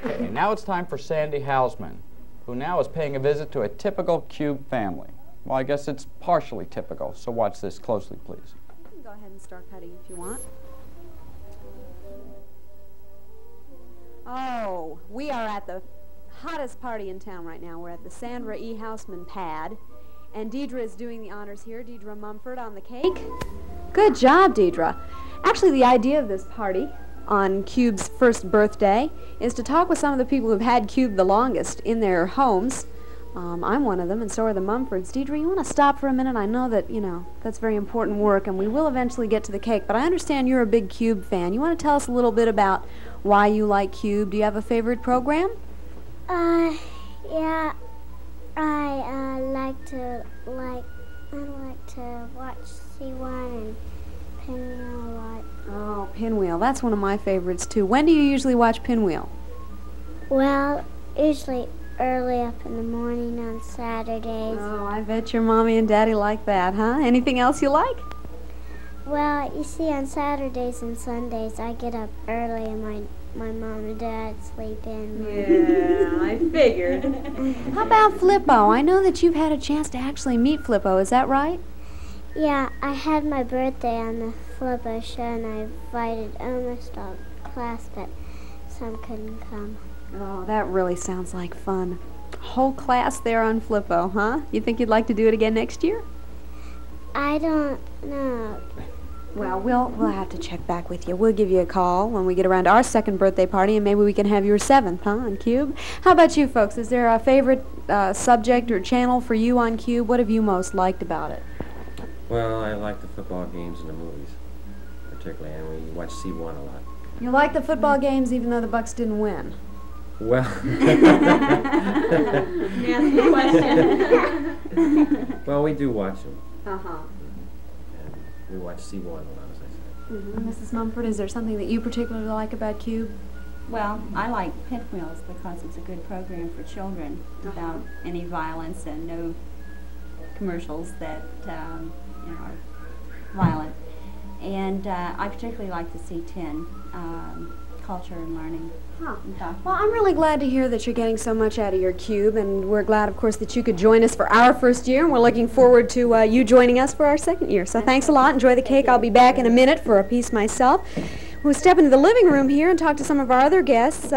Okay, now it's time for Sandy Houseman, who now is paying a visit to a typical Qube family. Well, I guess it's partially typical, so watch this closely, please. You can go ahead and start cutting if you want. Oh, we are at the hottest party in town right now. We're at the Sandra E. Houseman pad, and Deidre is doing the honors here. Deidre Mumford on the cake. Good job, Deidre. Actually, the idea of this party on Qube's first birthday is to talk with some of the people who've had Qube the longest in their homes. I'm one of them, and so are the Mumfords. Deidre, you want to stop for a minute? I know that, you know, that's very important work, and we will eventually get to the cake, but I understand you're a big Qube fan. You want to tell us a little bit about why you like Qube? Do you have a favorite program? Yeah, I like to watch C1 and Pinwheel a lot. Oh, Pinwheel. That's one of my favorites, too. When do you usually watch Pinwheel? Well, usually early up in the morning on Saturdays. Oh, I bet your mommy and daddy like that, huh? Anything else you like? Well, you see, on Saturdays and Sundays, I get up early and my mom and dad sleep in. Yeah, I figured. How about FLIPPO? I know that you've had a chance to actually meet FLIPPO. Is that right? Yeah, I had my birthday on the FLIPPO show, and I invited almost all class, but some couldn't come. Oh, that really sounds like fun. Whole class there on FLIPPO, huh? You think you'd like to do it again next year? I don't know. Well, we'll have to check back with you. We'll give you a call when we get around to our second birthday party, and maybe we can have your seventh, huh, on Qube? How about you folks? Is there a favorite subject or channel for you on Qube? What have you most liked about it? Well, I like the football games and the movies, particularly, and we watch C1 a lot. You like the football games even though the Bucks didn't win? Well, well, we do watch them. Uh-huh. We watch C1 a lot, as I said. Mm-hmm. Mrs. Mumford, is there something that you particularly like about Qube? Well, I like Pinwheels because it's a good program for children without any violence and no commercials that you know, are violent. And I particularly like the C10, culture and learning. Huh. Well, I'm really glad to hear that you're getting so much out of your Qube, and we're glad, of course, that you could join us for our first year, and we're looking forward to you joining us for our second year. So thanks a lot. Enjoy the cake. I'll be back in a minute for a piece myself. We'll step into the living room here and talk to some of our other guests.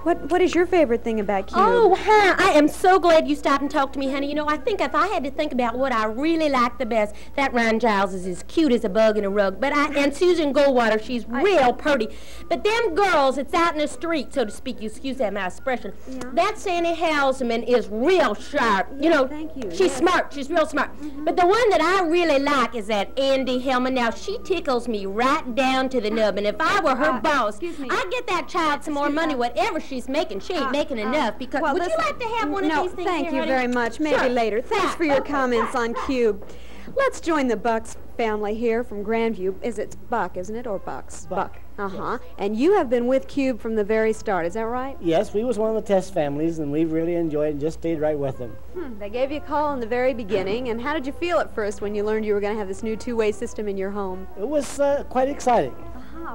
What is your favorite thing about Qube? Oh, I am so glad you stopped and talked to me, honey. You know, I think if I had to think about what I really like the best, that Ryan Giles is as cute as a bug in a rug. But and Susan Goldwater, she's real pretty. But them girls, it's out in the street, so to speak, you excuse that my expression. Yeah. That Sandy Houseman is real sharp. Yeah, you know, thank you. She's smart. She's real smart. Mm-hmm. But the one that I really like is that Andy HELMAN. Now, she tickles me right down to the nub. And if I were her boss, I'd get that child some more money, whatever she's making. She ain't making enough. Because would you like to have one of these things? No, thank you very much. Maybe later. Thanks for your comments on Qube. Let's join the Bucks family here from Grandview. It's Buck, isn't it, or Bucks? Buck. Uh-huh. Yes. And you have been with Qube from the very start, is that right? Yes, we was one of the test families, and we really enjoyed it and just stayed right with them. They gave you a call in the very beginning, and how did you feel at first when you learned you were going to have this new two-way system in your home? It was quite exciting.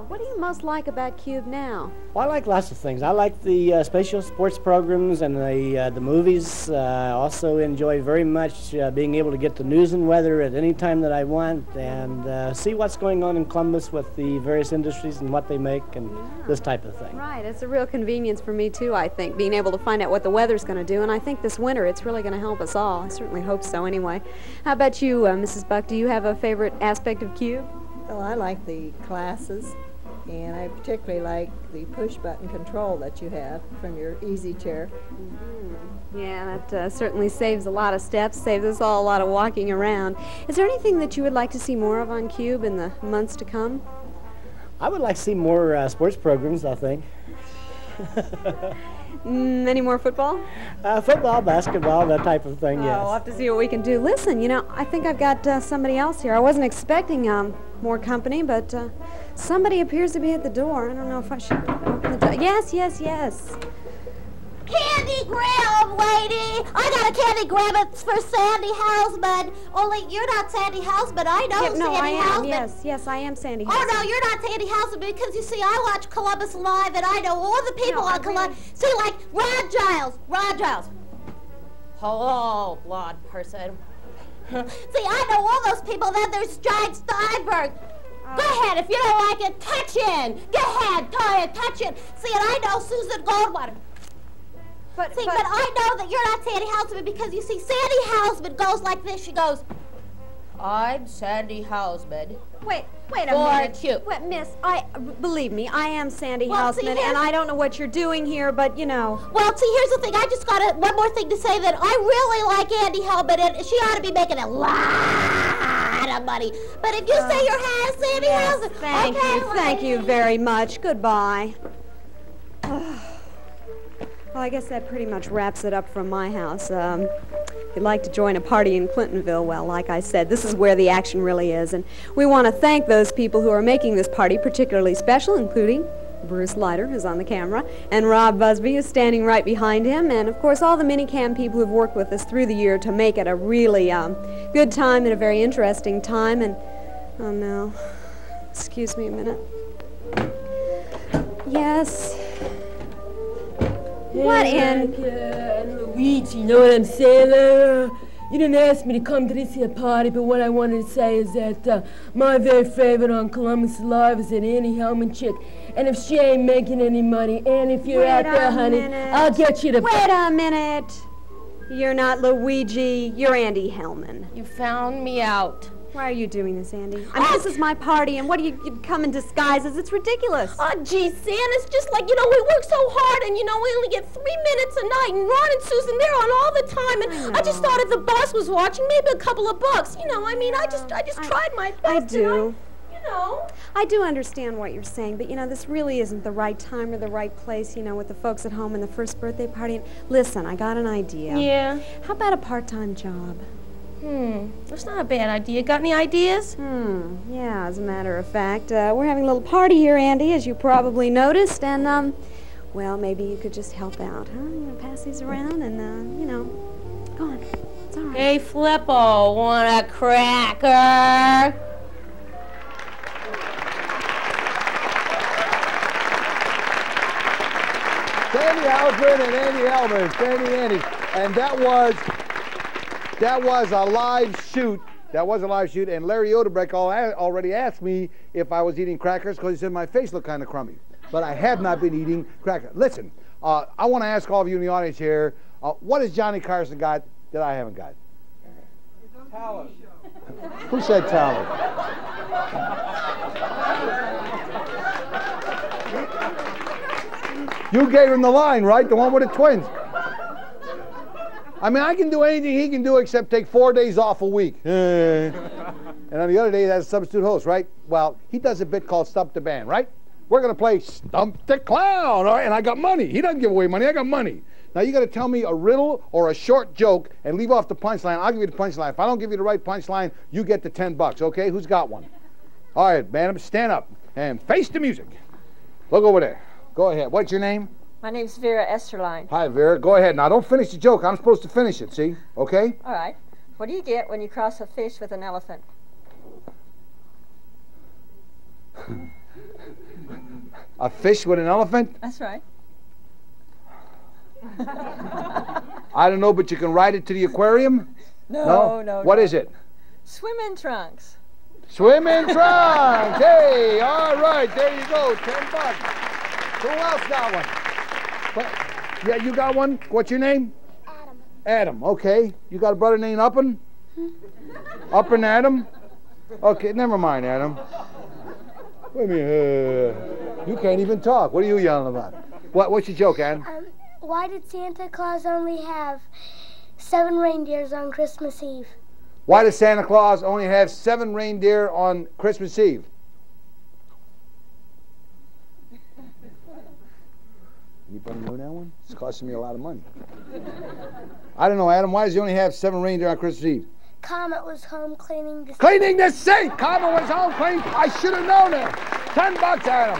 What do you most like about Qube now? Well, I like lots of things. I like the special sports programs and the movies. I also enjoy very much being able to get the news and weather at any time that I want and see what's going on in Columbus with the various industries and what they make and this type of thing. Right. It's a real convenience for me, too, I think, being able to find out what the weather's going to do. And I think this winter it's really going to help us all. I certainly hope so anyway. How about you, Mrs. Buck? Do you have a favorite aspect of Qube? Well, I like the classes, and I particularly like the push-button control that you have from your easy chair. Mm-hmm. Yeah, that certainly saves a lot of steps, saves us all a lot of walking around. Is there anything that you would like to see more of on Qube in the months to come? I would like to see more sports programs, I think. Any more football? Football, basketball, that type of thing, yes. We'll have to see what we can do. Listen, you know, I think I've got somebody else here. I wasn't expecting more company, but somebody appears to be at the door. I don't know if I should open the door. Yes. candy grab, lady. I got a candy grab. It's for Sandy Houseman. Only you're not Sandy Houseman. I know no, Sandy I am. Houseman. Yes, I am Sandy Oh, Houseman. no, you're not Sandy Houseman because, you see, I watch Columbus Live and I know all the people No, on Columbus. See, like Ron Giles. Hello, blonde person. See, I know all those people. Then there's Giant Steinberg. Go ahead, if you don't like it, touch it. Go ahead, touch it. See, and I know Susan Goldwater. But I know that you're not Sandy Houseman because, you see, Sandy Houseman goes like this. She goes, I'm Sandy Houseman. Wait a For minute. Qube. Wait, miss, believe me, I am Sandy Well, see, Houseman, here's- and I don't know what you're doing here, but you know. Well, see, here's the thing. I just got one more thing to say that I really like Andy Hellman, and she ought to be making a lot of money. But if you say you're Sandy Houseman, Thank you very much. Goodbye. Well, I guess that pretty much wraps it up from my house. If you'd like to join a party in Clintonville, well, like I said, this is where the action really is. And we want to thank those people who are making this party particularly special, including Bruce Leiter, who's on the camera, and Rob Busby, who's standing right behind him, and, of course, all the minicam people who've worked with us through the year to make it a really good time and a very interesting time. And, oh, no. Excuse me a minute. Yes? What in? And Luigi, you know what I'm saying? You didn't ask me to come to this here party, but what I wanted to say is that my very favorite on Columbus Live is that Annie Hellman chick. And if she ain't making any money, and if you're out there, honey, I'll get you to... Wait a minute. You're not Luigi. You're Andy Hellman. You found me out. Why are you doing this, Andy? I mean, this is my party, and what do you come in disguises? It's ridiculous. Oh, gee, Sam, it's just like, you know, we work so hard, and, you know, we only get 3 minutes a night, and Ron and Susan, they're on all the time, and I just thought if the boss was watching, maybe a couple of bucks. You know, I mean, I just tried my best. I do. You know. I do understand what you're saying, but, you know, this really isn't the right time or the right place, you know, with the folks at home and the first birthday party. And listen, I got an idea. Yeah. How about a part-time job? That's not a bad idea. Got any ideas? Yeah, as a matter of fact, we're having a little party here, Andy, as you probably noticed, and, well, maybe you could just help out, huh? You know, pass these around and, you know, go on. It's all right. Hey, Flippo, want a cracker? Sandy Houseman and Andy Hellman, Andy. And that was a live shoot. That was a live shoot, and Larry Odebrecht already asked me if I was eating crackers because he said my face looked kind of crummy. But I have not been eating crackers. Listen, I want to ask all of you in the audience here, what has Johnny Carson got that I haven't got? Talent. Who said talent? You gave him the line, right? The one with the twins. I mean, I can do anything he can do except take 4 days off a week. And on the other day, he has a substitute host, right? Well, he does a bit called Stump the Band, right? We're going to play Stump the Clown, all right? And I got money. He doesn't give away money. I got money. Now, you got to tell me a riddle or a short joke and leave off the punchline. I'll give you the punchline. If I don't give you the right punchline, you get the $10, okay? Who's got one? All right, madam, stand up and face the music. Look over there. Go ahead. What's your name? My name's Vera Esterline. Hi, Vera. Go ahead. Now, don't finish the joke. I'm supposed to finish it, see? Okay? All right. What do you get when you cross a fish with an elephant? A fish with an elephant? That's right. I don't know, but you can ride it to the aquarium? No. What is it? Swim-in trunks. Swim-in trunks! Hey, all right, there you go, $10. Who else got one? Yeah, you got one? What's your name? Adam, okay. You got a brother named Uppin? Uppin Adam? Okay, never mind, Adam. Wait a minute. You can't even talk. What are you yelling about? What's your joke, Adam? Why did Santa Claus only have 7 reindeers on Christmas Eve? Why does Santa Claus only have 7 reindeer on Christmas Eve? Anybody know that one? It's costing me a lot of money. I don't know, Adam. Why does he only have 7 reindeer on Christmas Eve? Comet was home cleaning the sink. Cleaning the sink! Comet was home cleaning. I should have known that. $10, Adam.